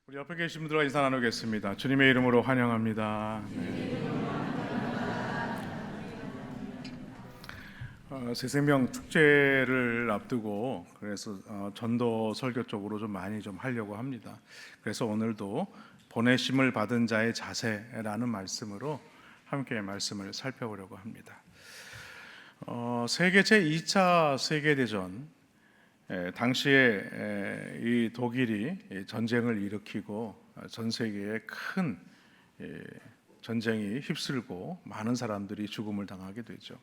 우리 옆에 계신 분들과 인사 나누겠습니다. 주님의 이름으로 환영합니다. 새생명 축제를 앞두고 그래서 전도 설교 쪽으로 좀 많이 좀 하려고 합니다. 그래서 오늘도 보내심을 받은 자의 자세라는 말씀으로 함께 말씀을 살펴보려고 합니다. 세계 제2차 세계대전 당시에 이 독일이 전쟁을 일으키고 전 세계에 큰 전쟁이 휩쓸고 많은 사람들이 죽음을 당하게 되죠.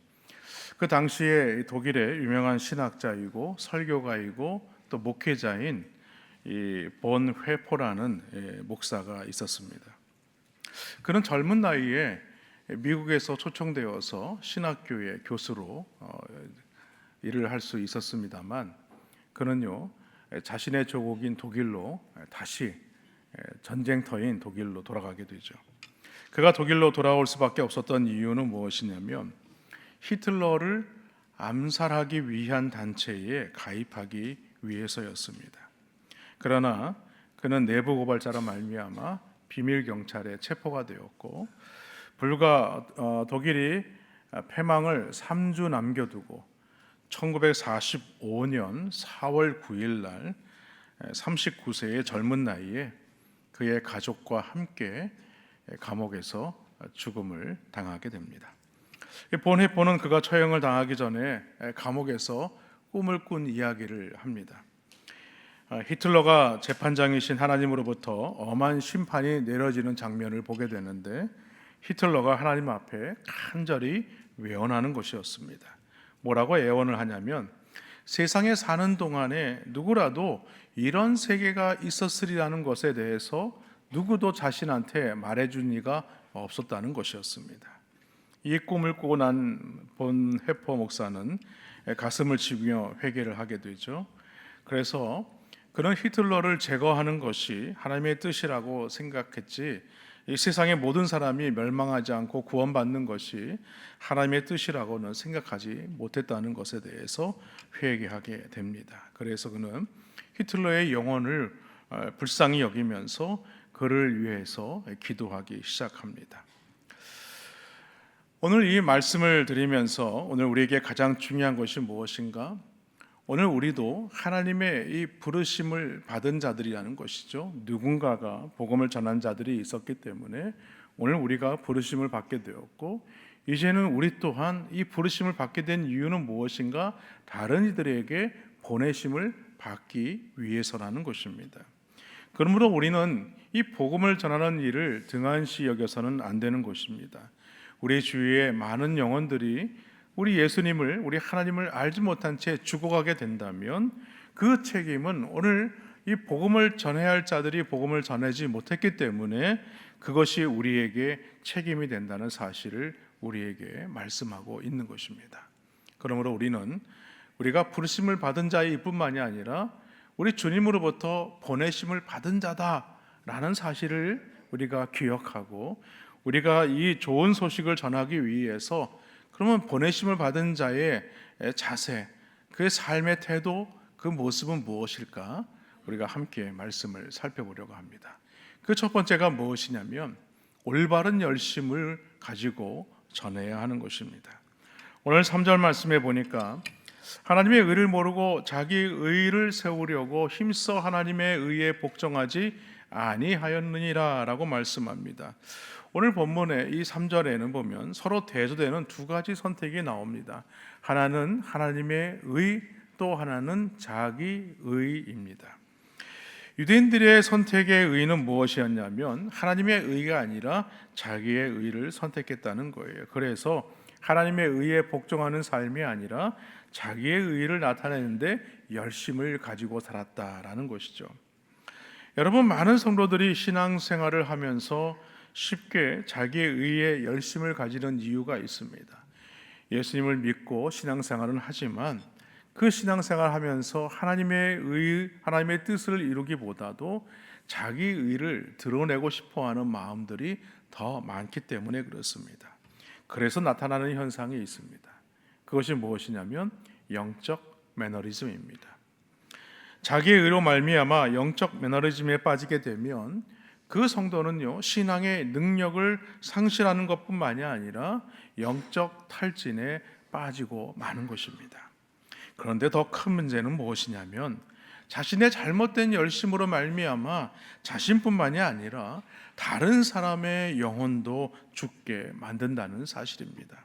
그 당시에 독일의 유명한 신학자이고 설교가이고 또 목회자인 이 본 회포라는 목사가 있었습니다. 그는 젊은 나이에 미국에서 초청되어서 신학교의 교수로 일을 할 수 있었습니다만 그는요 자신의 조국인 독일로 다시 전쟁터인 독일로 돌아가게 되죠. 그가 독일로 돌아올 수밖에 없었던 이유는 무엇이냐면 히틀러를 암살하기 위한 단체에 가입하기 위해서였습니다. 그러나 그는 내부 고발자로 말미암아 비밀 경찰에 체포가 되었고 불과 독일이 패망을 3주 남겨두고 1945년 4월 9일 날 39세의 젊은 나이에 그의 가족과 함께 감옥에서 죽음을 당하게 됩니다. 본 회포는 그가 처형을 당하기 전에 감옥에서 꿈을 꾼 이야기를 합니다. 히틀러가 재판장이신 하나님으로부터 엄한 심판이 내려지는 장면을 보게 되는데 히틀러가 하나님 앞에 간절히 외원하는 것이었습니다. 뭐라고 애원을 하냐면 세상에 사는 동안에 누구라도 이런 세계가 있었으리라는 것에 대해서 누구도 자신한테 말해준 이가 없었다는 것이었습니다. 이 꿈을 꾸고 난 본 회포 목사는 가슴을 치며 회개를 하게 되죠. 그래서 그는 히틀러를 제거하는 것이 하나님의 뜻이라고 생각했지 이 세상의 모든 사람이 멸망하지 않고 구원받는 것이 하나님의 뜻이라고는 생각하지 못했다는 것에 대해서 회개하게 됩니다. 그래서 그는 히틀러의 영혼을 불쌍히 여기면서 그를 위해서 기도하기 시작합니다. 오늘 이 말씀을 드리면서 오늘 우리에게 가장 중요한 것이 무엇인가? 오늘 우리도 하나님의 이 부르심을 받은 자들이라는 것이죠. 누군가가 복음을 전한 자들이 있었기 때문에 오늘 우리가 부르심을 받게 되었고 이제는 우리 또한 이 부르심을 받게 된 이유는 무엇인가? 다른 이들에게 보내심을 받기 위해서라는 것입니다. 그러므로 우리는 이 복음을 전하는 일을 등한시 여겨서는 안 되는 것입니다. 우리 주위에 많은 영혼들이 우리 예수님을, 우리 하나님을 알지 못한 채 죽어가게 된다면 그 책임은 오늘 이 복음을 전해야 할 자들이 복음을 전하지 못했기 때문에 그것이 우리에게 책임이 된다는 사실을 우리에게 말씀하고 있는 것입니다. 그러므로 우리는 우리가 부르심을 받은 자일 뿐만이 아니라 우리 주님으로부터 보내심을 받은 자다라는 사실을 우리가 기억하고 우리가 이 좋은 소식을 전하기 위해서 그러면 보내심을 받은 자의 자세, 그의 삶의 태도, 그 모습은 무엇일까? 우리가 함께 말씀을 살펴보려고 합니다. 그 첫 번째가 무엇이냐면 올바른 열심을 가지고 전해야 하는 것입니다. 오늘 3절 말씀에 보니까 하나님의 의를 모르고 자기 의를 세우려고 힘써 하나님의 의에 복종하지 아니하였느니라 라고 말씀합니다. 오늘 본문의 이 3절에는 보면 서로 대조되는 두 가지 선택이 나옵니다. 하나는 하나님의 의, 또 하나는 자기 의입니다. 유대인들의 선택의 의는 무엇이었냐면 하나님의 의가 아니라 자기의 의를 선택했다는 거예요. 그래서 하나님의 의에 복종하는 삶이 아니라 자기의 의를 나타내는데 열심을 가지고 살았다라는 것이죠. 여러분, 많은 성도들이 신앙생활을 하면서 쉽게 자기의 의에 열심을 가지는 이유가 있습니다. 예수님을 믿고 신앙생활은 하지만 그 신앙생활을 하면서 하나님의 뜻을 이루기보다도 자기 의를 드러내고 싶어하는 마음들이 더 많기 때문에 그렇습니다. 그래서 나타나는 현상이 있습니다. 그것이 무엇이냐면 영적 매너리즘입니다. 자기의 의로 말미암아 영적 매너리즘에 빠지게 되면 그 성도는요, 신앙의 능력을 상실하는 것뿐만이 아니라 영적 탈진에 빠지고 마는 것입니다. 그런데 더 큰 문제는 무엇이냐면 자신의 잘못된 열심으로 말미암아 자신뿐만이 아니라 다른 사람의 영혼도 죽게 만든다는 사실입니다.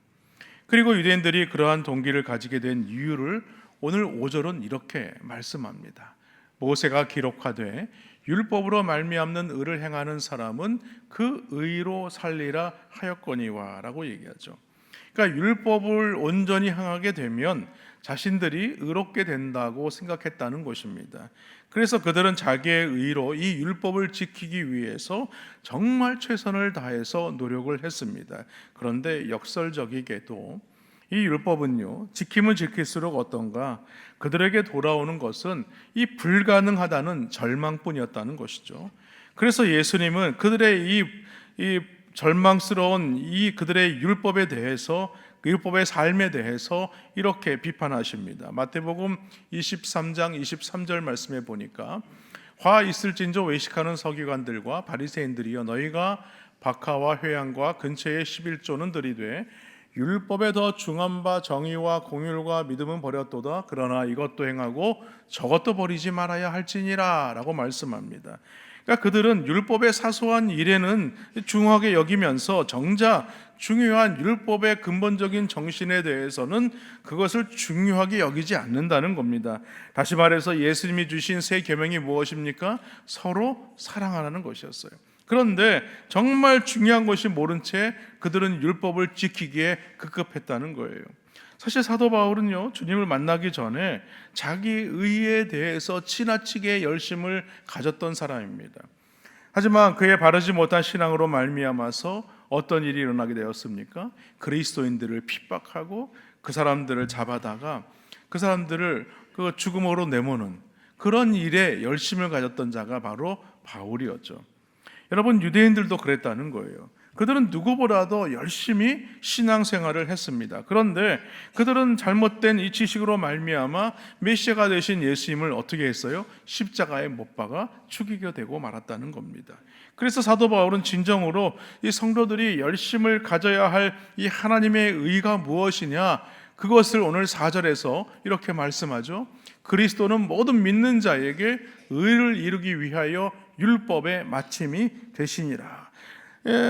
그리고 유대인들이 그러한 동기를 가지게 된 이유를 오늘 5절은 이렇게 말씀합니다. 모세가 기록하되 율법으로 말미암는 의를 행하는 사람은 그 의로 살리라 하였거니와 라고 얘기하죠. 그러니까 율법을 온전히 행하게 되면 자신들이 의롭게 된다고 생각했다는 것입니다. 그래서 그들은 자기의 의로 이 율법을 지키기 위해서 정말 최선을 다해서 노력을 했습니다. 그런데 역설적이게도 이 율법은요, 지키면 지킬수록 어떤가? 그들에게 돌아오는 것은 이 불가능하다는 절망뿐이었다는 것이죠. 그래서 예수님은 그들의 이 절망스러운 이 그들의 율법에 대해서, 그 율법의 삶에 대해서 이렇게 비판하십니다. 마태복음 23장 23절 말씀에 보니까 화 있을진저 외식하는 서기관들과 바리새인들이여, 너희가 박하와 회양과 근처에 11조는 들이되 율법에 더 중한 바 정의와 공율과 믿음은 버렸도다. 그러나 이것도 행하고 저것도 버리지 말아야 할지니라 라고 말씀합니다. 그러니까 그들은 율법의 사소한 일에는 중하게 여기면서 정작 중요한 율법의 근본적인 정신에 대해서는 그것을 중요하게 여기지 않는다는 겁니다. 다시 말해서 예수님이 주신 새 계명이 무엇입니까? 서로 사랑하라는 것이었어요. 그런데 정말 중요한 것이 모른 채 그들은 율법을 지키기에 급급했다는 거예요. 사실 사도 바울은요, 주님을 만나기 전에 자기 의에 대해서 지나치게 열심을 가졌던 사람입니다. 하지만 그의 바르지 못한 신앙으로 말미암아서 어떤 일이 일어나게 되었습니까? 그리스도인들을 핍박하고 그 사람들을 잡아다가 그 사람들을 그 죽음으로 내모는 그런 일에 열심을 가졌던 자가 바로 바울이었죠. 여러분, 유대인들도 그랬다는 거예요. 그들은 누구보다도 열심히 신앙생활을 했습니다. 그런데 그들은 잘못된 이 지식으로 말미암아 메시아가 되신 예수님을 어떻게 했어요? 십자가에 못 박아 죽이게 되고 말았다는 겁니다. 그래서 사도 바울은 진정으로 이 성도들이 열심을 가져야 할 이 하나님의 의가 무엇이냐, 그것을 오늘 4절에서 이렇게 말씀하죠. 그리스도는 모든 믿는 자에게 의를 이루기 위하여 율법의 마침이 되시니라.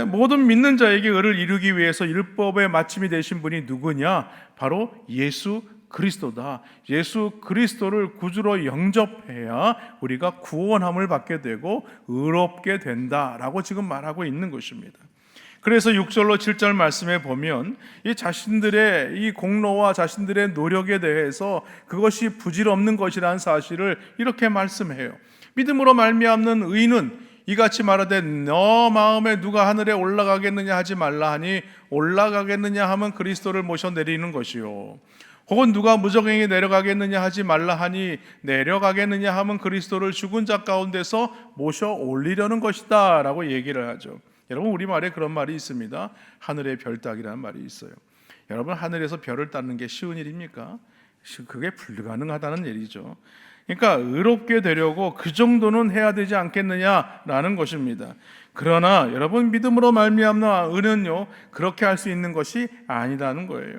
모든 믿는 자에게 의를 이루기 위해서 율법의 마침이 되신 분이 누구냐? 바로 예수 그리스도다. 예수 그리스도를 구주로 영접해야 우리가 구원함을 받게 되고 의롭게 된다라고 지금 말하고 있는 것입니다. 그래서 6절로 7절 말씀에 보면 이 자신들의 이 공로와 자신들의 노력에 대해서 그것이 부질없는 것이라는 사실을 이렇게 말씀해요. 믿음으로 말미암는 의는 이같이 말하되 너 마음에 누가 하늘에 올라가겠느냐 하지 말라 하니 올라가겠느냐 하면 그리스도를 모셔 내리는 것이요, 혹은 누가 무적행에 내려가겠느냐 하지 말라 하니 내려가겠느냐 하면 그리스도를 죽은 자 가운데서 모셔 올리려는 것이다 라고 얘기를 하죠. 여러분, 우리말에 그런 말이 있습니다. 하늘의 별 따기라는 말이 있어요. 여러분, 하늘에서 별을 따는 게 쉬운 일입니까? 그게 불가능하다는 일이죠. 그러니까 의롭게 되려고 그 정도는 해야 되지 않겠느냐라는 것입니다. 그러나 여러분, 믿음으로 말미암는 의는요, 그렇게 할 수 있는 것이 아니라는 거예요.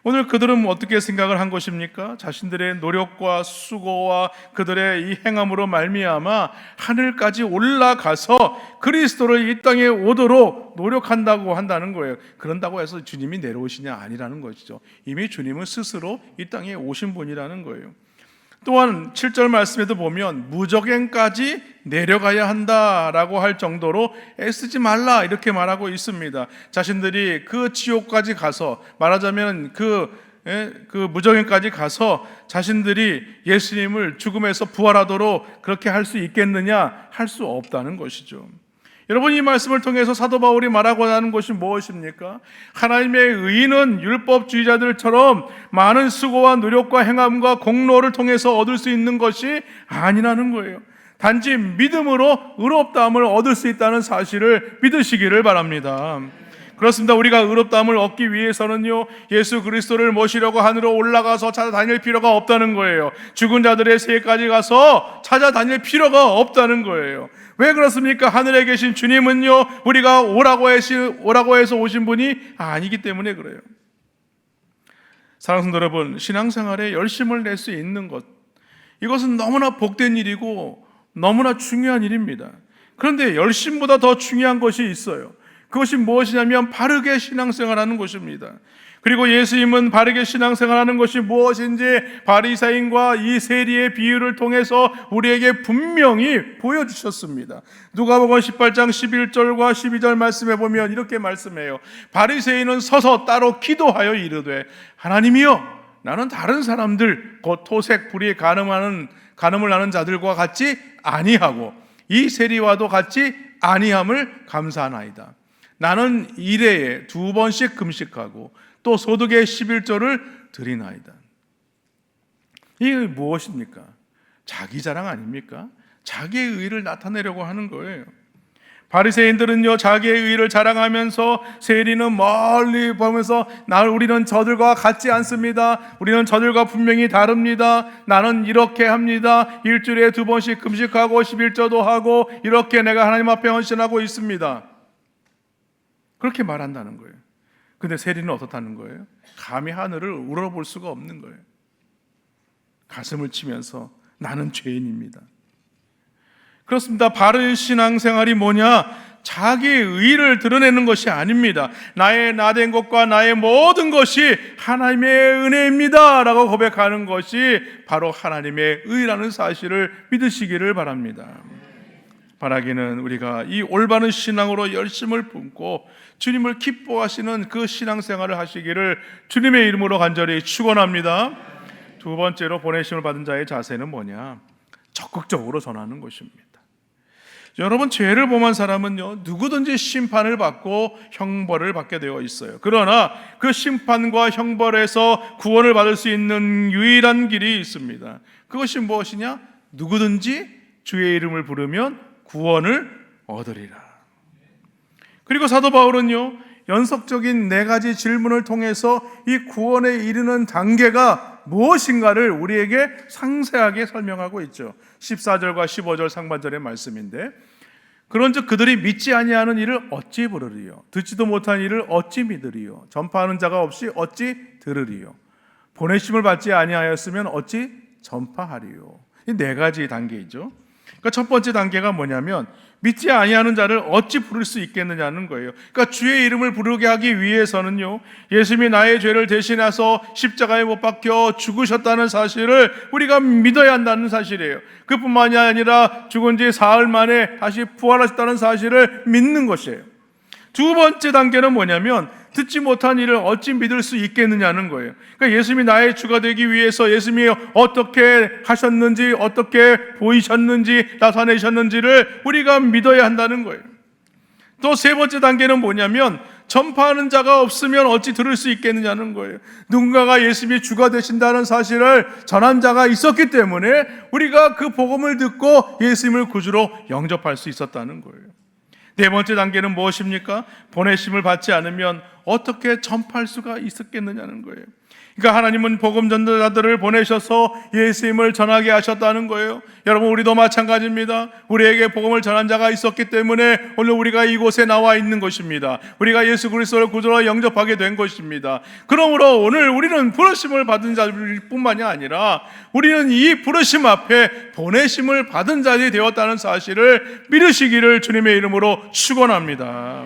오늘 그들은 어떻게 생각을 한 것입니까? 자신들의 노력과 수고와 그들의 이 행함으로 말미암아 하늘까지 올라가서 그리스도를 이 땅에 오도록 노력한다고 한다는 거예요. 그런다고 해서 주님이 내려오시냐? 아니라는 것이죠. 이미 주님은 스스로 이 땅에 오신 분이라는 거예요. 또한 7절 말씀에도 보면 무적행까지 내려가야 한다라고 할 정도로 애쓰지 말라 이렇게 말하고 있습니다. 자신들이 그 지옥까지 가서, 말하자면 그 무적행까지 가서 자신들이 예수님을 죽음에서 부활하도록 그렇게 할 수 있겠느냐? 할 수 없다는 것이죠. 여러분, 이 말씀을 통해서 사도 바울이 말하고자 하는 것이 무엇입니까? 하나님의 의인은 율법주의자들처럼 많은 수고와 노력과 행함과 공로를 통해서 얻을 수 있는 것이 아니라는 거예요. 단지 믿음으로 의롭다함을 얻을 수 있다는 사실을 믿으시기를 바랍니다. 그렇습니다. 우리가 의롭다함을 얻기 위해서는요, 예수 그리스도를 모시려고 하늘로 올라가서 찾아다닐 필요가 없다는 거예요. 죽은 자들의 세까지 가서 찾아다닐 필요가 없다는 거예요. 왜 그렇습니까? 하늘에 계신 주님은요, 우리가 오라고 해서 오신 분이 아니기 때문에 그래요. 사랑하는 여러분, 신앙생활에 열심을 낼 수 있는 것, 이것은 너무나 복된 일이고 너무나 중요한 일입니다. 그런데 열심보다 더 중요한 것이 있어요. 그것이 무엇이냐면 바르게 신앙생활하는 것입니다. 그리고 예수님은 바르게 신앙생활하는 것이 무엇인지 바리새인과 이 세리의 비유를 통해서 우리에게 분명히 보여주셨습니다. 누가복음 18장 11절과 12절 말씀해 보면 이렇게 말씀해요. 바리새인은 서서 따로 기도하여 이르되 하나님이여, 나는 다른 사람들 곧 토색 불이 간음을 하는 자들과 같이 아니하고 이 세리와도 같이 아니함을 감사하나이다. 나는 일회에 2번씩 금식하고 또 소득의 11조를 드리나이다. 이게 무엇입니까? 자기 자랑 아닙니까? 자기의 의를 나타내려고 하는 거예요. 바리새인들은요, 자기의 의를 자랑하면서, 세리는 멀리 보면서 우리는 저들과 같지 않습니다. 우리는 저들과 분명히 다릅니다. 나는 이렇게 합니다. 일주일에 2번씩 금식하고 11조도 하고 이렇게 내가 하나님 앞에 헌신하고 있습니다. 그렇게 말한다는 거예요. 근데 세리는 어떻다는 거예요? 감히 하늘을 우러볼 수가 없는 거예요. 가슴을 치면서 나는 죄인입니다. 그렇습니다. 바른 신앙생활이 뭐냐? 자기의 의를 드러내는 것이 아닙니다. 나의 나된 것과 나의 모든 것이 하나님의 은혜입니다 라고 고백하는 것이 바로 하나님의 의라는 사실을 믿으시기를 바랍니다. 바라기는 우리가 이 올바른 신앙으로 열심을 품고 주님을 기뻐하시는 그 신앙생활을 하시기를 주님의 이름으로 간절히 축원합니다. 두 번째로 보내심을 받은 자의 자세는 뭐냐? 적극적으로 전하는 것입니다. 여러분, 죄를 범한 사람은요, 누구든지 심판을 받고 형벌을 받게 되어 있어요. 그러나 그 심판과 형벌에서 구원을 받을 수 있는 유일한 길이 있습니다. 그것이 무엇이냐? 누구든지 주의 이름을 부르면 구원을 얻으리라. 그리고 사도 바울은요, 연속적인 4가지 질문을 통해서 이 구원에 이르는 단계가 무엇인가를 우리에게 상세하게 설명하고 있죠. 14절과 15절 상반절의 말씀인데, 그런즉 그들이 믿지 아니하는 이를 어찌 부르리요? 듣지도 못한 이를 어찌 믿으리요? 전파하는 자가 없이 어찌 들으리요? 보내심을 받지 아니하였으면 어찌 전파하리요? 이 4가지 단계이죠. 그러니까 첫 번째 단계가 뭐냐면 믿지 아니하는 자를 어찌 부를 수 있겠느냐는 거예요. 그러니까 주의 이름을 부르게 하기 위해서는요, 예수님이 나의 죄를 대신해서 십자가에 못 박혀 죽으셨다는 사실을 우리가 믿어야 한다는 사실이에요. 그뿐만이 아니라 죽은 지 사흘 만에 다시 부활하셨다는 사실을 믿는 것이에요. 두 번째 단계는 뭐냐면 듣지 못한 이를 어찌 믿을 수 있겠느냐는 거예요. 그러니까 예수님이 나의 주가 되기 위해서 예수님이 어떻게 하셨는지, 어떻게 보이셨는지, 나타내셨는지를 우리가 믿어야 한다는 거예요. 또 세 번째 단계는 뭐냐면 전파하는 자가 없으면 어찌 들을 수 있겠느냐는 거예요. 누군가가 예수님이 주가 되신다는 사실을 전한 자가 있었기 때문에 우리가 그 복음을 듣고 예수님을 구주로 영접할 수 있었다는 거예요. 네 번째 단계는 무엇입니까? 보내심을 받지 않으면 어떻게 전파할 수가 있었겠느냐는 거예요. 그러니까 하나님은 복음 전도자들을 보내셔서 예수님을 전하게 하셨다는 거예요. 여러분, 우리도 마찬가지입니다. 우리에게 복음을 전한 자가 있었기 때문에 오늘 우리가 이곳에 나와 있는 것입니다. 우리가 예수 그리스도를 구주로 영접하게 된 것입니다. 그러므로 오늘 우리는 부르심을 받은 자일 뿐만이 아니라 우리는 이 부르심 앞에 보내심을 받은 자들이 되었다는 사실을 믿으시기를 주님의 이름으로 축원합니다.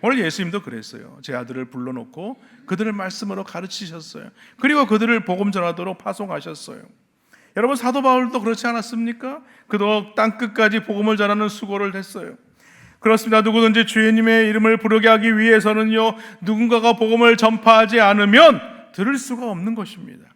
오늘 예수님도 그랬어요. 제 아들을 불러놓고 그들을 말씀으로 가르치셨어요. 그리고 그들을 복음 전하도록 파송하셨어요. 여러분, 사도 바울도 그렇지 않았습니까? 그도 땅끝까지 복음을 전하는 수고를 했어요. 그렇습니다. 누구든지 주님의 이름을 부르게 하기 위해서는요, 누군가가 복음을 전파하지 않으면 들을 수가 없는 것입니다.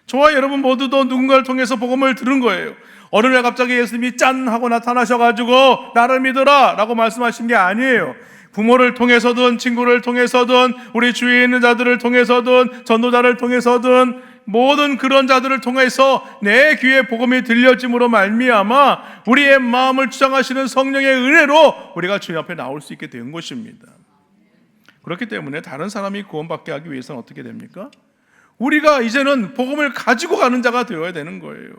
저와 여러분 모두도 누군가를 통해서 복음을 들은 거예요. 어느 날 갑자기 예수님이 짠 하고 나타나셔가지고 나를 믿어라 라고 말씀하신 게 아니에요. 부모를 통해서든 친구를 통해서든 우리 주위에 있는 자들을 통해서든 전도자를 통해서든 모든 그런 자들을 통해서 내 귀에 복음이 들려짐으로 말미암아 우리의 마음을 주장하시는 성령의 은혜로 우리가 주님 앞에 나올 수 있게 된 것입니다. 그렇기 때문에 다른 사람이 구원받게 하기 위해서는 어떻게 됩니까? 우리가 이제는 복음을 가지고 가는 자가 되어야 되는 거예요.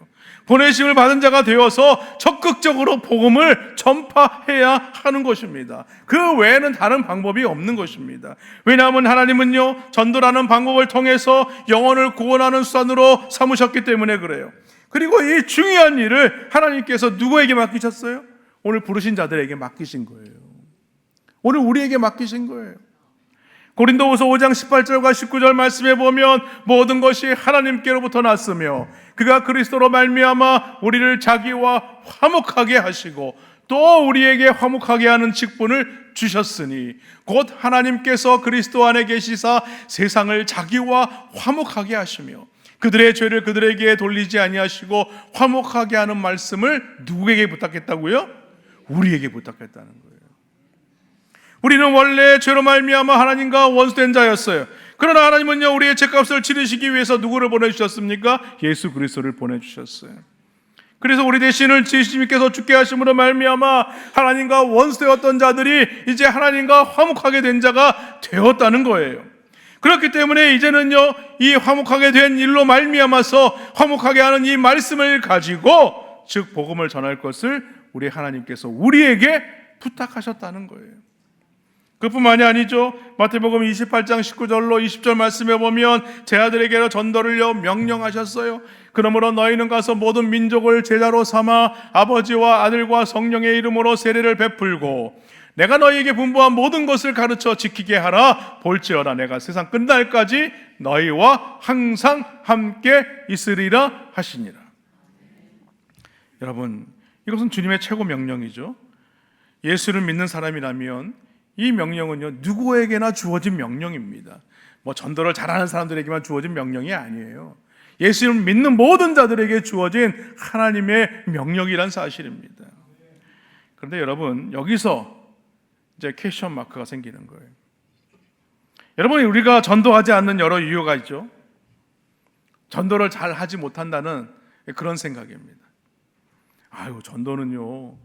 보내심을 받은 자가 되어서 적극적으로 복음을 전파해야 하는 것입니다. 그 외에는 다른 방법이 없는 것입니다. 왜냐하면 하나님은요, 전도라는 방법을 통해서 영혼을 구원하는 수단으로 삼으셨기 때문에 그래요. 그리고 이 중요한 일을 하나님께서 누구에게 맡기셨어요? 오늘 부르신 자들에게 맡기신 거예요. 오늘 우리에게 맡기신 거예요. 고린도후서 5장 18절과 19절 말씀에 보면 모든 것이 하나님께로부터 났으며 그가 그리스도로 말미암아 우리를 자기와 화목하게 하시고 또 우리에게 화목하게 하는 직분을 주셨으니 곧 하나님께서 그리스도 안에 계시사 세상을 자기와 화목하게 하시며 그들의 죄를 그들에게 돌리지 아니하시고 화목하게 하는 말씀을 누구에게 부탁했다고요? 우리에게 부탁했다는 거예요. 우리는 원래 죄로 말미암아 하나님과 원수된 자였어요. 그러나 하나님은요, 우리의 죄값을 치르시기 위해서 누구를 보내주셨습니까? 예수 그리스도를 보내주셨어요. 그래서 우리 대신을 예수님께서 죽게 하심으로 말미암아 하나님과 원수되었던 자들이 이제 하나님과 화목하게 된 자가 되었다는 거예요. 그렇기 때문에 이제는요, 이 화목하게 된 일로 말미암아서 화목하게 하는 이 말씀을 가지고 즉 복음을 전할 것을 우리 하나님께서 우리에게 부탁하셨다는 거예요. 그뿐만이 아니죠. 마태복음 28장 19절로 20절 말씀에 보면 제 아들에게로 전도를요 명령하셨어요. 그러므로 너희는 가서 모든 민족을 제자로 삼아 아버지와 아들과 성령의 이름으로 세례를 베풀고 내가 너희에게 분부한 모든 것을 가르쳐 지키게 하라. 볼지어다 내가 세상 끝날까지 너희와 항상 함께 있으리라 하시니라. 여러분, 이것은 주님의 최고 명령이죠. 예수를 믿는 사람이라면 이 명령은요, 누구에게나 주어진 명령입니다. 뭐 전도를 잘하는 사람들에게만 주어진 명령이 아니에요. 예수를 믿는 모든 자들에게 주어진 하나님의 명령이란 사실입니다. 그런데 여러분, 여기서 이제 퀘스천 마크가 생기는 거예요. 여러분, 우리가 전도하지 않는 여러 이유가 있죠. 전도를 잘 하지 못한다는 그런 생각입니다. 아유, 전도는요,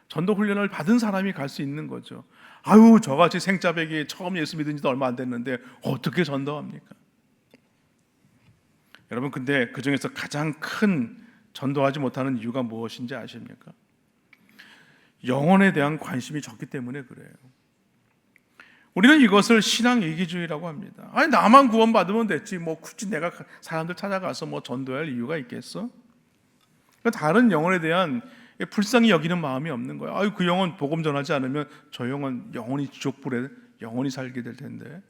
전도 훈련을 받은 사람이 갈 수 있는 거죠. 아유, 저같이 생짜배기 처음 예수 믿은 지도 얼마 안 됐는데 어떻게 전도합니까? 여러분, 근데 그 중에서 가장 큰 전도하지 못하는 이유가 무엇인지 아십니까? 영혼에 대한 관심이 적기 때문에 그래요. 우리는 이것을 신앙 이기주의라고 합니다. 아니, 나만 구원받으면 됐지 뭐 굳이 내가 사람들 찾아가서 뭐 전도할 이유가 있겠어? 다른 영혼에 대한 불쌍히 여기는 마음이 없는 거예요. 아유, 그 영혼 복음 전하지 않으면 저 영혼 영원히 지옥불에 영원히 살게 될 텐데.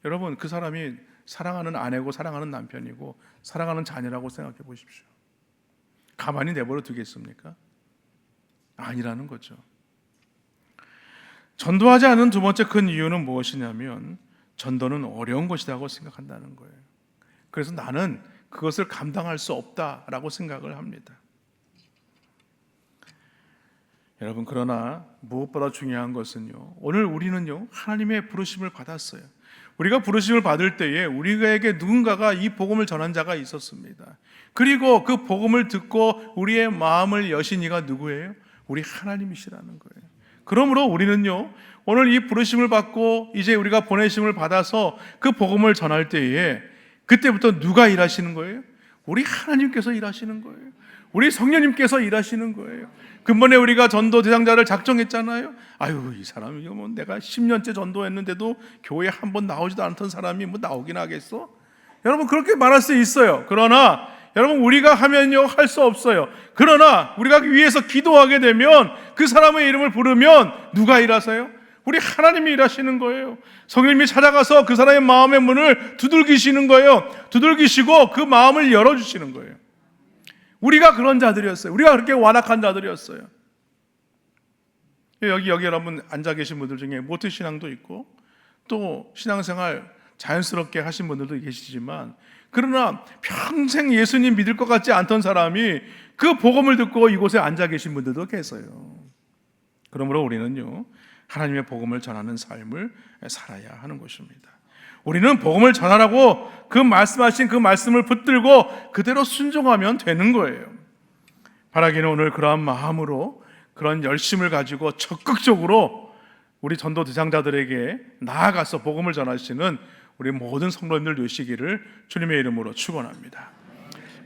여러분, 그 사람이 사랑하는 아내고 사랑하는 남편이고 사랑하는 자녀라고 생각해 보십시오. 가만히 내버려 두겠습니까? 아니라는 거죠. 전도하지 않은 두 번째 큰 이유는 무엇이냐면 전도는 어려운 것이라고 생각한다는 거예요. 그래서 나는 그것을 감당할 수 없다라고 생각을 합니다. 여러분, 그러나 무엇보다 중요한 것은요, 오늘 우리는요 하나님의 부르심을 받았어요. 우리가 부르심을 받을 때에 우리에게 누군가가 이 복음을 전한 자가 있었습니다. 그리고 그 복음을 듣고 우리의 마음을 여신 이가 누구예요? 우리 하나님이시라는 거예요. 그러므로 우리는요 오늘 이 부르심을 받고 이제 우리가 보내심을 받아서 그 복음을 전할 때에 그때부터 누가 일하시는 거예요? 우리 하나님께서 일하시는 거예요. 우리 성령님께서 일하시는 거예요. 근본에 우리가 전도 대상자를 작정했잖아요. 아유, 이 사람이 뭐 내가 10년째 전도했는데도 교회에 한 번 나오지도 않던 사람이 뭐 나오긴 하겠어? 여러분, 그렇게 말할 수 있어요. 그러나 여러분, 우리가 하면요 할 수 없어요. 그러나 우리가 위해서 기도하게 되면 그 사람의 이름을 부르면 누가 일하세요? 우리 하나님이 일하시는 거예요. 성령님이 찾아가서 그 사람의 마음의 문을 두들기시는 거예요. 두들기시고 그 마음을 열어주시는 거예요. 우리가 그런 자들이었어요. 우리가 그렇게 완악한 자들이었어요. 여기 여러분 앉아 계신 분들 중에 모태신앙도 있고 또 신앙생활 자연스럽게 하신 분들도 계시지만, 그러나 평생 예수님 믿을 것 같지 않던 사람이 그 복음을 듣고 이곳에 앉아 계신 분들도 계세요. 그러므로 우리는요 하나님의 복음을 전하는 삶을 살아야 하는 것입니다. 우리는 복음을 전하라고 그 말씀하신 그 말씀을 붙들고 그대로 순종하면 되는 거예요. 바라기는 오늘 그러한 마음으로 그런 열심을 가지고 적극적으로 우리 전도 대상자들에게 나아가서 복음을 전하시는 우리 모든 성도님들 되시기를 주님의 이름으로 축원합니다.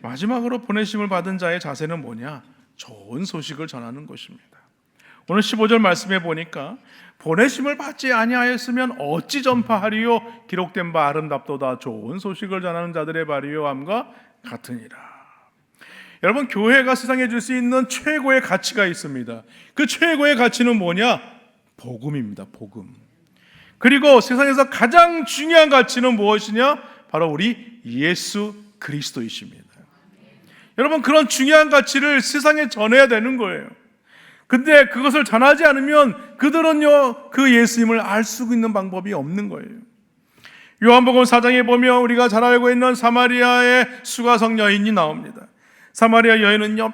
마지막으로 보내심을 받은 자의 자세는 뭐냐? 좋은 소식을 전하는 것입니다. 오늘 15절 말씀에 보니까 보내심을 받지 아니하였으면 어찌 전파하리요? 기록된 바 아름답도다. 좋은 소식을 전하는 자들의 발이요함과 같으니라. 여러분, 교회가 세상에 줄 수 있는 최고의 가치가 있습니다. 그 최고의 가치는 뭐냐? 복음입니다. 복음. 그리고 세상에서 가장 중요한 가치는 무엇이냐? 바로 우리 예수 그리스도이십니다. 여러분, 그런 중요한 가치를 세상에 전해야 되는 거예요. 근데 그것을 전하지 않으면 그들은요, 그 예수님을 알 수 있는 방법이 없는 거예요. 요한복음 4장에 보면 우리가 잘 알고 있는 사마리아의 수가성 여인이 나옵니다. 사마리아 여인은요,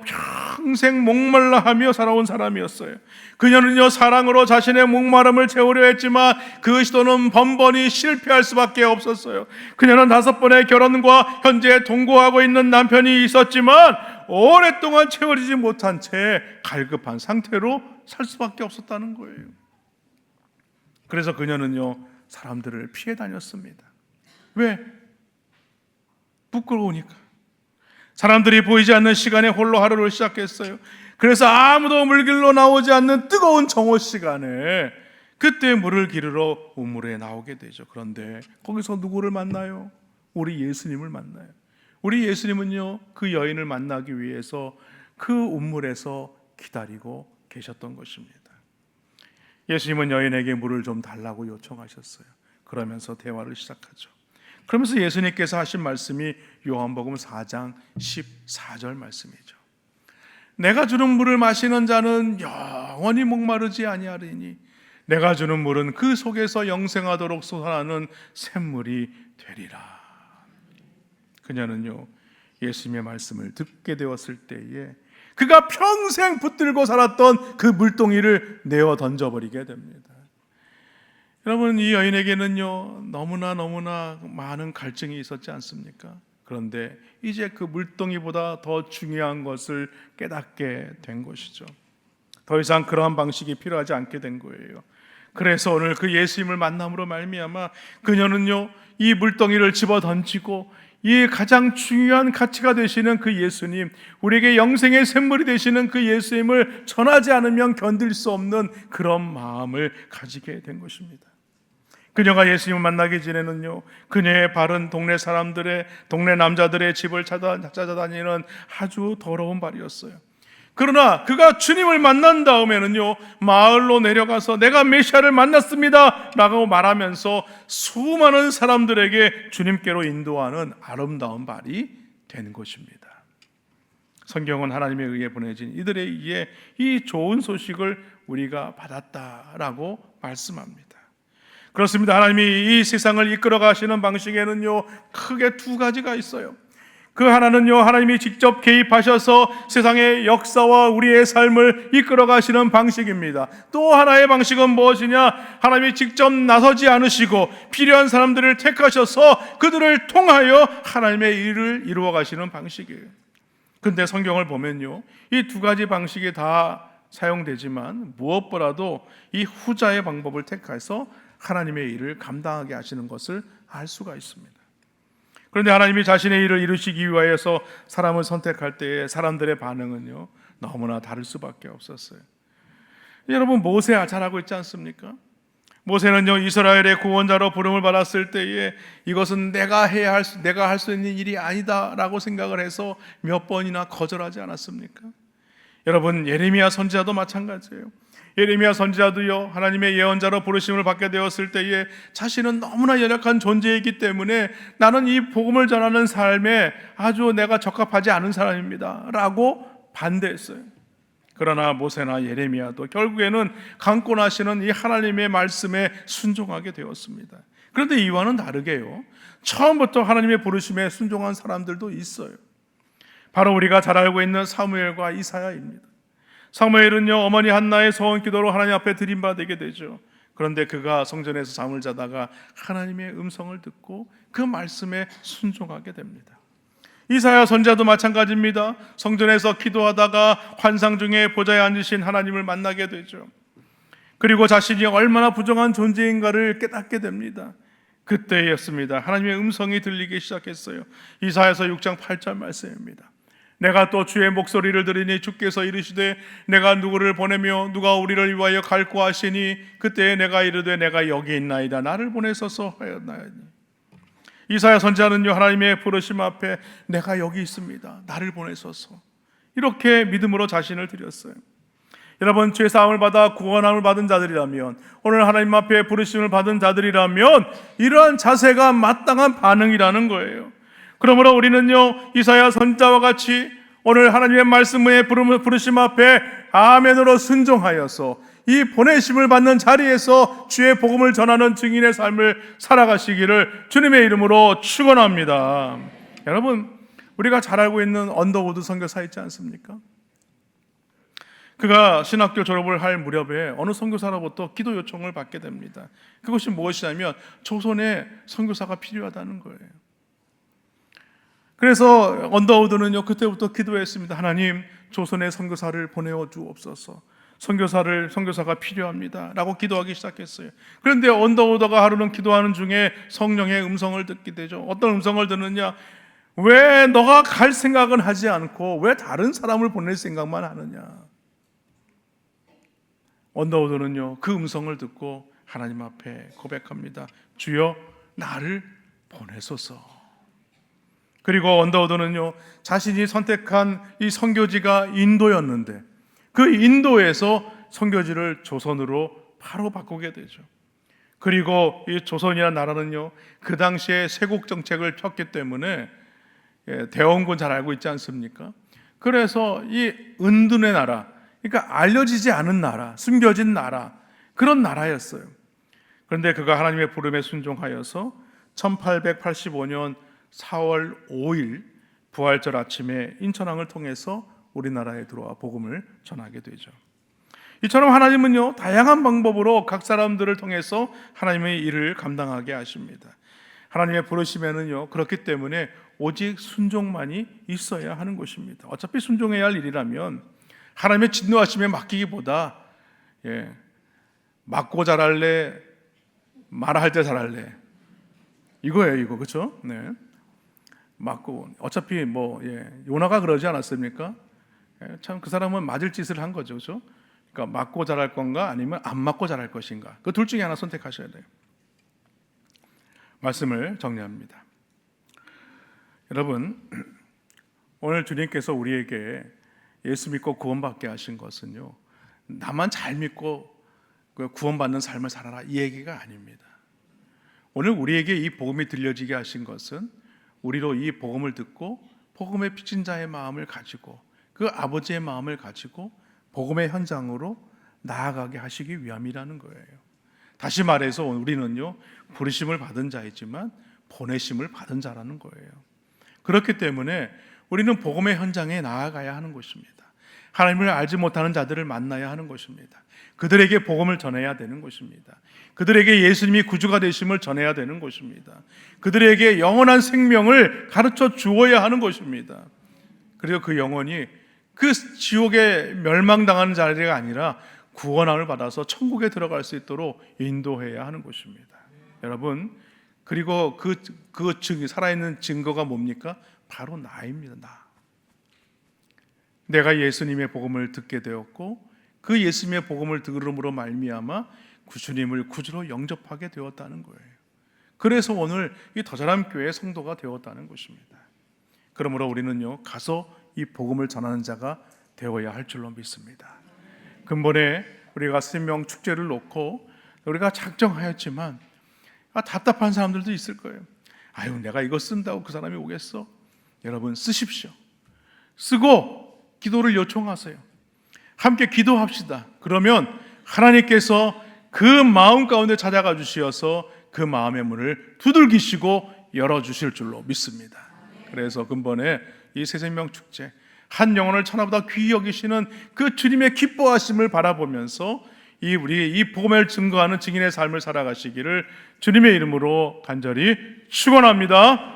평생 목말라 하며 살아온 사람이었어요. 그녀는요, 사랑으로 자신의 목마름을 채우려 했지만 그 시도는 번번이 실패할 수밖에 없었어요. 그녀는 5번의 결혼과 현재 동거하고 있는 남편이 있었지만 오랫동안 채워지지 못한 채 갈급한 상태로 살 수밖에 없었다는 거예요. 그래서 그녀는요, 사람들을 피해 다녔습니다. 왜? 부끄러우니까. 사람들이 보이지 않는 시간에 홀로 하루를 시작했어요. 그래서 아무도 물길로 나오지 않는 뜨거운 정오 시간에 그때 물을 기르러 우물에 나오게 되죠. 그런데 거기서 누구를 만나요? 우리 예수님을 만나요. 우리 예수님은요, 그 여인을 만나기 위해서 그 우물에서 기다리고 계셨던 것입니다. 예수님은 여인에게 물을 좀 달라고 요청하셨어요. 그러면서 대화를 시작하죠. 그러면서 예수님께서 하신 말씀이 요한복음 4장 14절 말씀이죠. 내가 주는 물을 마시는 자는 영원히 목마르지 아니하리니 내가 주는 물은 그 속에서 영생하도록 솟아나는 샘물이 되리라. 그녀는요, 예수님의 말씀을 듣게 되었을 때에 그가 평생 붙들고 살았던 그 물동이를 내어 던져버리게 됩니다. 여러분, 이 여인에게는요, 너무나 많은 갈증이 있었지 않습니까? 그런데 이제 그 물동이보다 더 중요한 것을 깨닫게 된 것이죠. 더 이상 그러한 방식이 필요하지 않게 된 거예요. 그래서 오늘 그 예수님을 만남으로 말미암아 그녀는요, 이 물동이를 집어 던지고 이 가장 중요한 가치가 되시는 그 예수님, 우리에게 영생의 샘물이 되시는 그 예수님을 전하지 않으면 견딜 수 없는 그런 마음을 가지게 된 것입니다. 그녀가 예수님을 만나기 전에는요, 그녀의 발은 동네 남자들의 집을 찾아다니는 아주 더러운 발이었어요. 그러나 그가 주님을 만난 다음에는요, 마을로 내려가서 내가 메시아를 만났습니다 라고 말하면서 수많은 사람들에게 주님께로 인도하는 아름다운 발이 된 것입니다. 성경은 하나님에 의해 보내진 이들에 의해 이 좋은 소식을 우리가 받았다라고 말씀합니다. 그렇습니다. 하나님이 이 세상을 이끌어 가시는 방식에는요, 크게 두 가지가 있어요. 그 하나는요, 하나님이 직접 개입하셔서 세상의 역사와 우리의 삶을 이끌어 가시는 방식입니다. 또 하나의 방식은 무엇이냐? 하나님이 직접 나서지 않으시고 필요한 사람들을 택하셔서 그들을 통하여 하나님의 일을 이루어 가시는 방식이에요. 근데 성경을 보면요, 이 두 가지 방식이 다 사용되지만 무엇보다도 이 후자의 방법을 택해서 하나님의 일을 감당하게 하시는 것을 알 수가 있습니다. 그런데 하나님이 자신의 일을 이루시기 위하여서 사람을 선택할 때에 사람들의 반응은요, 너무나 다를 수밖에 없었어요. 여러분, 모세 잘 알고 있지 않습니까? 모세는요, 이스라엘의 구원자로 부름을 받았을 때에 이것은 내가 할 수 있는 일이 아니다라고 생각을 해서 몇 번이나 거절하지 않았습니까? 여러분, 예레미야 선지자도 마찬가지예요. 예레미야 선지자도요, 하나님의 예언자로 부르심을 받게 되었을 때에 자신은 너무나 연약한 존재이기 때문에 나는 이 복음을 전하는 삶에 아주 내가 적합하지 않은 사람입니다 라고 반대했어요. 그러나 모세나 예레미야도 결국에는 강권하시는 이 하나님의 말씀에 순종하게 되었습니다. 그런데 이와는 다르게요, 처음부터 하나님의 부르심에 순종한 사람들도 있어요. 바로 우리가 잘 알고 있는 사무엘과 이사야입니다. 사무엘은요, 어머니 한나의 소원 기도로 하나님 앞에 드림받게 되죠. 그런데 그가 성전에서 잠을 자다가 하나님의 음성을 듣고 그 말씀에 순종하게 됩니다. 이사야 선지자도 마찬가지입니다. 성전에서 기도하다가 환상 중에 보좌에 앉으신 하나님을 만나게 되죠. 그리고 자신이 얼마나 부정한 존재인가를 깨닫게 됩니다. 그때였습니다. 하나님의 음성이 들리기 시작했어요. 이사야서 6장 8절 말씀입니다. 내가 또 주의 목소리를 들으니 주께서 이르시되 내가 누구를 보내며 누가 우리를 위하여 갈고 하시니 그때 내가 이르되 내가 여기 있나이다. 나를 보내소서 하였나이다. 이사야 선지자는요, 하나님의 부르심 앞에 내가 여기 있습니다, 나를 보내소서, 이렇게 믿음으로 자신을 드렸어요. 여러분, 죄사함을 받아 구원함을 받은 자들이라면, 오늘 하나님 앞에 부르심을 받은 자들이라면 이러한 자세가 마땅한 반응이라는 거예요. 그러므로 우리는요, 이사야 선지자와 같이 오늘 하나님의 말씀의 부르심 앞에 아멘으로 순종하여서 이 보내심을 받는 자리에서 주의 복음을 전하는 증인의 삶을 살아가시기를 주님의 이름으로 축원합니다. 여러분, 우리가 잘 알고 있는 언더우드 선교사 있지 않습니까? 그가 신학교 졸업을 할 무렵에 어느 선교사로부터 기도 요청을 받게 됩니다. 그것이 무엇이냐면 조선에 선교사가 필요하다는 거예요. 그래서 언더우드는요, 그때부터 기도했습니다. 하나님, 조선에 선교사를 보내어 주옵소서. 선교사가 필요합니다 라고 기도하기 시작했어요. 그런데 언더우드가 하루는 기도하는 중에 성령의 음성을 듣게 되죠. 어떤 음성을 듣느냐? 왜 너가 갈 생각은 하지 않고 왜 다른 사람을 보낼 생각만 하느냐? 언더우드는요, 그 음성을 듣고 하나님 앞에 고백합니다. 주여, 나를 보내소서. 그리고 언더우드는요, 자신이 선택한 이 선교지가 인도였는데 그 인도에서 선교지를 조선으로 바로 바꾸게 되죠. 그리고 이 조선이라는 나라는요, 그 당시에 세국 정책을 폈기 때문에 대원군 잘 알고 있지 않습니까? 그래서 이 은둔의 나라, 그러니까 알려지지 않은 나라, 숨겨진 나라, 그런 나라였어요. 그런데 그가 하나님의 부름에 순종하여서 1885년 4월 5일 부활절 아침에 인천항을 통해서 우리나라에 들어와 복음을 전하게 되죠. 이처럼 하나님은요, 다양한 방법으로 각 사람들을 통해서 하나님의 일을 감당하게 하십니다. 하나님의 부르심에는요, 그렇기 때문에 오직 순종만이 있어야 하는 것입니다. 어차피 순종해야 할 일이라면 하나님의 진노하심에 맡기기보다 맞고 잘할래, 말할 때 잘할래, 이거예요, 이거. 그렇죠? 네. 맞고, 어차피 요나가 그러지 않았습니까? 참 그 사람은 맞을 짓을 한 거죠. 그렇죠? 그러니까 맞고 잘할 건가 아니면 안 맞고 잘할 것인가, 그 둘 중에 하나 선택하셔야 돼요. 말씀을 정리합니다. 여러분, 오늘 주님께서 우리에게 예수 믿고 구원받게 하신 것은요, 나만 잘 믿고 구원받는 삶을 살아라, 이 얘기가 아닙니다. 오늘 우리에게 이 복음이 들려지게 하신 것은 우리로 이 복음을 듣고 복음의 빚진 자의 마음을 가지고 그 아버지의 마음을 가지고 복음의 현장으로 나아가게 하시기 위함이라는 거예요. 다시 말해서 우리는요, 부르심을 받은 자이지만 보내심을 받은 자라는 거예요. 그렇기 때문에 우리는 복음의 현장에 나아가야 하는 것입니다. 하나님을 알지 못하는 자들을 만나야 하는 것입니다. 그들에게 복음을 전해야 되는 것입니다. 그들에게 예수님이 구주가 되심을 전해야 되는 것입니다. 그들에게 영원한 생명을 가르쳐 주어야 하는 것입니다. 그리고 그 영혼이 그 지옥에 멸망당하는 자리가 아니라 구원함을 받아서 천국에 들어갈 수 있도록 인도해야 하는 것입니다. 여러분, 그리고 그 살아있는 증거가 뭡니까? 바로 나입니다. 나. 내가 예수님의 복음을 듣게 되었고 그 예수님의 복음을 들음으로 말미암아 주님을 구주로 영접하게 되었다는 거예요. 그래서 오늘 이 더자람 교회의 성도가 되었다는 것입니다. 그러므로 우리는요, 가서 이 복음을 전하는 자가 되어야 할 줄로 믿습니다. 근본에 우리가 생명 축제를 놓고 우리가 작정하였지만 답답한 사람들도 있을 거예요. 아유, 내가 이거 쓴다고 그 사람이 오겠어? 여러분, 쓰십시오. 쓰고 기도를 요청하세요. 함께 기도합시다. 그러면 하나님께서 그 마음 가운데 찾아가 주시어서 그 마음의 문을 두들기시고 열어주실 줄로 믿습니다. 그래서 근본에 이 새생명 축제, 한 영혼을 천하보다 귀히 여기시는 그 주님의 기뻐하심을 바라보면서 우리 이 복음을 증거하는 증인의 삶을 살아가시기를 주님의 이름으로 간절히 축원합니다.